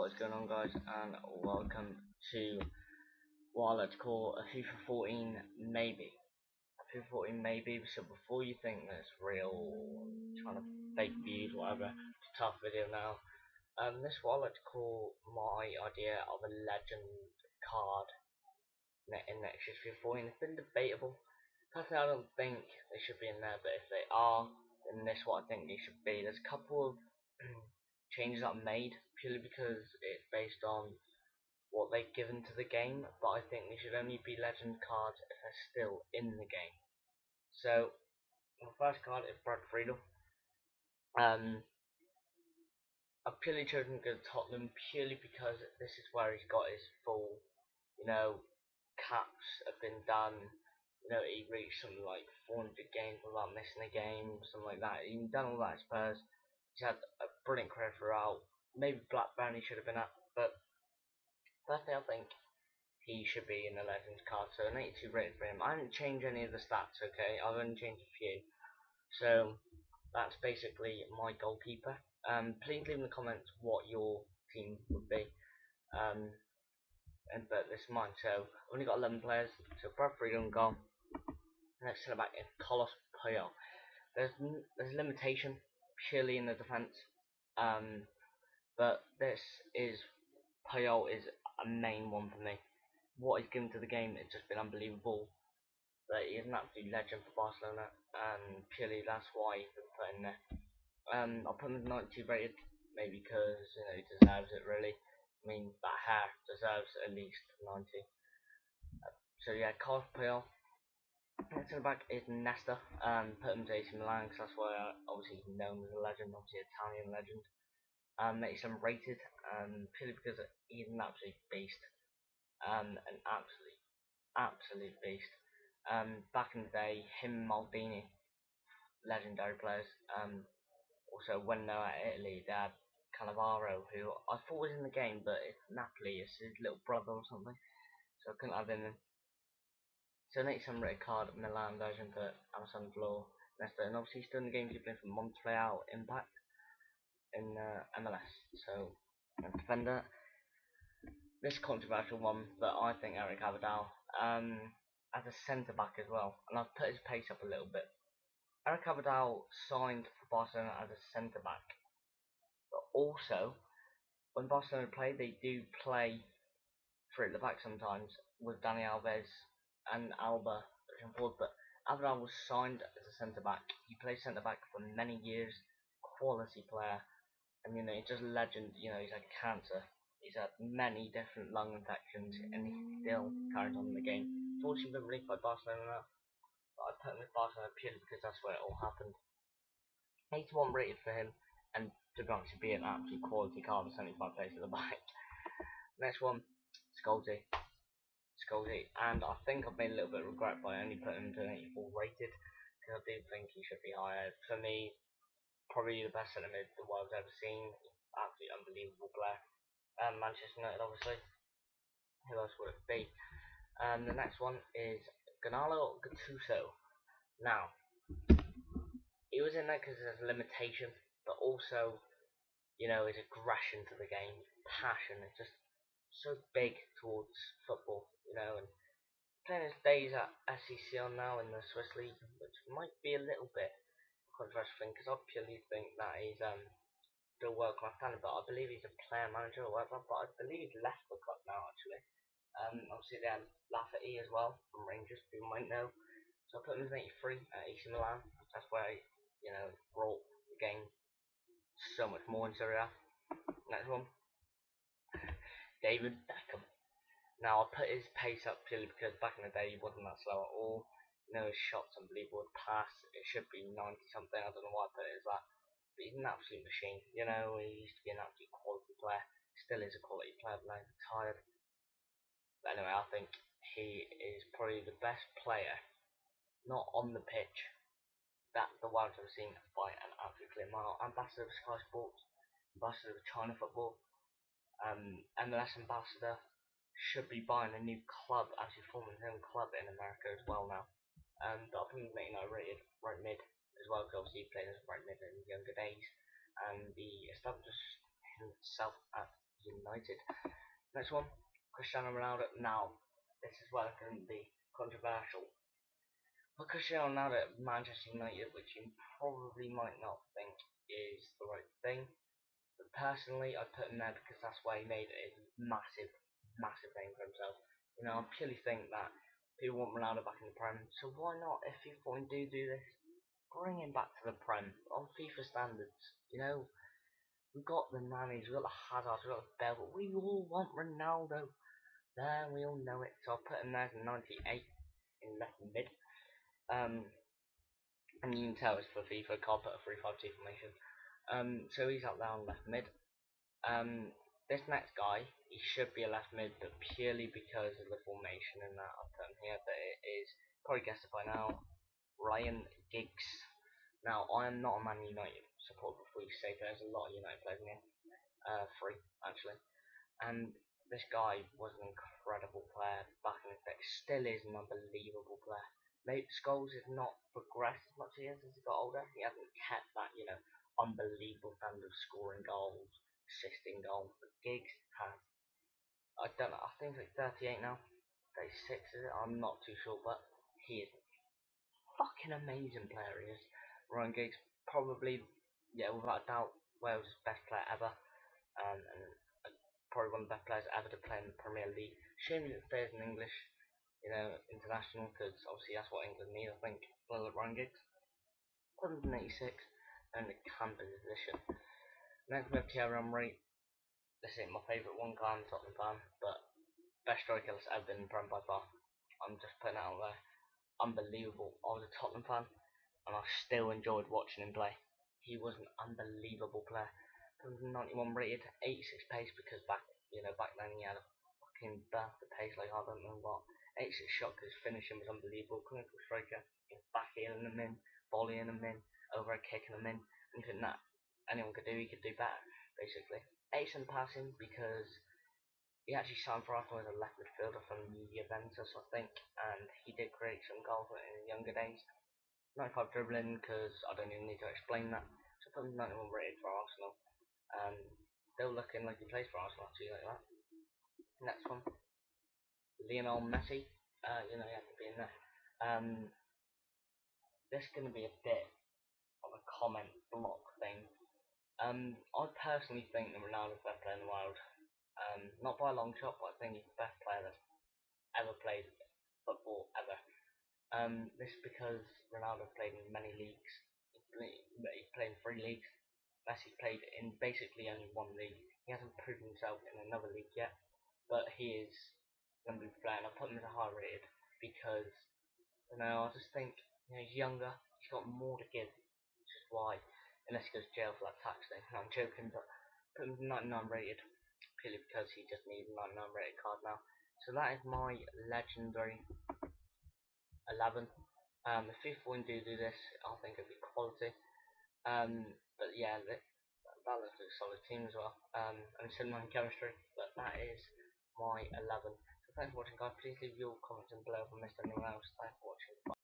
What is going on, guys, and welcome to what I like to call a FIFA 14 maybe. A FIFA 14 maybe. So before you think that's real, trying to fake views, whatever, it's a tough video now. This is what I like to call my idea of a legend card in next year's FIFA 14. It's been debatable. Personally, I don't think they should be in there, but if they are, then this is what I think they should be. There's a couple of changes that are made purely because it's based on what they've given to the game, but I think they should only be legend cards if they're still in the game. So the first card is Brad Friedel. I've purely chosen to go Tottenham purely because this is where he's got his full, caps have been done. He reached something like 400 games without missing a game, something like that. He's done all that at Spurs. He's had a brilliant career throughout. Maybe Blackburn he should have been at, but personally I think he should be in the Legends card. So an 82 rated for him. I haven't changed any of the stats, okay? I've only changed a few. So that's basically my goalkeeper. Please leave in the comments what your team would be. But this is mine. So I've only got 11 players. So Brad Friedel goal. Next centre back is Carlos Puyol. There's limitation purely in the defence, but this is Puyol is a main one for me. What he's given to the game has just been unbelievable. But he is an absolute legend for Barcelona, and purely that's why he's been put in there. I'll put him as 92 rated, maybe because he deserves it really. I mean, that hair deserves at least 90. So yeah, Carlos Puyol. Next in the back is Nesta. Put him to AC Milan because that's why obviously he's known as a legend, obviously Italian legend. 87 rated, purely because he's an absolute beast. An absolute beast. Back in the day, him and Maldini, legendary players. Also, when they were at Italy, they had Cannavaro, who I thought was in the game, but it's Napoli, it's his little brother or something, so I couldn't have him in. So an 87 rated card, Milan version for Amazon Floor, Nesta, and obviously he's still in the game, he's playing for Montreal Impact in MLS. So, defender. This controversial one, but I think Eric Abidal as a centre back as well, and I've put his pace up a little bit. Eric Abidal signed for Barcelona as a centre back, but also when Barcelona play, they do play three at the back sometimes with Dani Alves and Alba pushing forward. But Abidal was signed as a centre back. He played centre back for many years, quality player, and he's just a legend. He's had cancer. He's had many different lung infections, and he still carries on in the game. Unfortunately, been released by Barcelona now, but I put him with Barcelona purely because that's where it all happened. 81 rated for him, and to be honest, he'd be an absolute quality card with 75 place at the back. Next one, Scolzy. And I think I've made a little bit of regret by only putting him to an 84 rated, because I do think he should be higher. For me, probably the best centre mid the world's ever seen. Absolutely unbelievable player. Manchester United, obviously. Who else would it be? The next one is Gonzalo Gattuso. Now, he was in there because there's a limitation, but also, his aggression to the game, passion, it's just so big towards football, and playing his days at SCCL now in the Swiss League, which might be a little bit controversial thing, because I purely think that he's still world class talent, but I believe he's a player manager or whatever, but I believe he's left the club now actually. Obviously they had Lafayette as well from Rangers, people might know. So I put him as 83 at AC Milan. That's where he, brought the game so much more in Serie A. Next one, David Beckham. Now I put his pace up purely because back in the day he wasn't that slow at all. His shot's unbelievable, his pass, it should be 90 something, I don't know why I put it as that. But he's an absolute machine, he used to be an absolute quality player, still is a quality player, but now he's retired. But anyway, I think he is probably the best player, not on the pitch, that the world's ever seen by an absolute clear mile. Ambassador of Sky Sports, ambassador of China football, MLS ambassador, should be buying a new club, actually forming his own club in America as well now. But I'll put him rated right mid as well, because obviously he played as right mid in younger days, and he established himself at United. Next one, Cristiano Ronaldo. Now, this is where it's going to be controversial. For Cristiano Ronaldo at Manchester United, which you probably might not think is the right thing, but personally, I put him there because that's where he made a massive, massive name for himself. You know, I purely think that people want Ronaldo back in the Prem, so why not, if FIFA do this, bring him back to the Prem on FIFA standards. You know, we've got the Nannies, we've got the Hazards, we've got the Bell, but we all want Ronaldo. There, we all know it. So I'll put him there as 98 in left mid. And you can tell it's for FIFA, can't put a 3-5-2 formation. So he's up there on left mid. This next guy, he should be a left mid, but purely because of the formation and that I've put him here, but it is, probably guessed it by now, Ryan Giggs. Now, I am not a Man United supporter, before you say there's a lot of United players in here. 3, actually. And this guy was an incredible player back in the day, still is an unbelievable player. Maybe Scholes has not progressed as much as he got older. He hasn't kept that, you know, unbelievable standard of scoring goals, assisting goals. But Giggs has, I don't know, I think he's like 38 now, 36 is it? I'm not too sure, but he is a fucking amazing player. He is. Ryan Giggs, probably, yeah, without a doubt, Wales' best player ever, and probably one of the best players ever to play in the Premier League. Shame he didn't stay as an English, you know, international, because obviously that's what England need, I think. Well, Ryan Giggs, 186, and the camp position. Next we have Thierry Henry. This ain't my favourite one, guy, I'm a Tottenham fan, but best striker that's ever been in the Prem by far. I'm just putting it out there. Unbelievable. I was a Tottenham fan, and I still enjoyed watching him play. He was an unbelievable player. 191 rated, 86 pace, because back then he had a fucking burst of pace like I don't know what. 86 shot because finishing was unbelievable. Clinical striker, back heeling them in, volleying them in, overhead kicking them in. Anything that anyone could do, he could do better, basically. 87 passing because he actually signed for Arsenal as a left midfielder from Juventus, I think, and he did create some goals in his younger days. 95 dribbling because I don't even need to explain that. So put him 91 rated for Arsenal. Still looking like he plays for Arsenal, actually, like that. Next one, Lionel Messi. You know, he has to be in there. This is going to be a bit of a comment block thing. I personally think that Ronaldo's the best player in the world. Not by a long shot, but I think he's the best player that's ever played football ever. This is because Ronaldo played in many leagues. He's played in 3 leagues. Messi played in basically only 1 league. He hasn't proven himself in another league yet, but he is going to be playing. I put him as a high rated because, you know, I just think, you know, he's younger, he's got more to give, which is why, unless he goes to jail for that tax thing. No, I'm joking, but put him 99 rated purely because he just needs a 99 rated card now. So that is my legendary 11. If FIFA do this, I think it'd be quality. But yeah, that looks like a solid team as well. And similar in chemistry, but that is my 11. So thanks for watching, guys. Please leave your comments in below if I missed anyone else. Thanks for watching. Bye.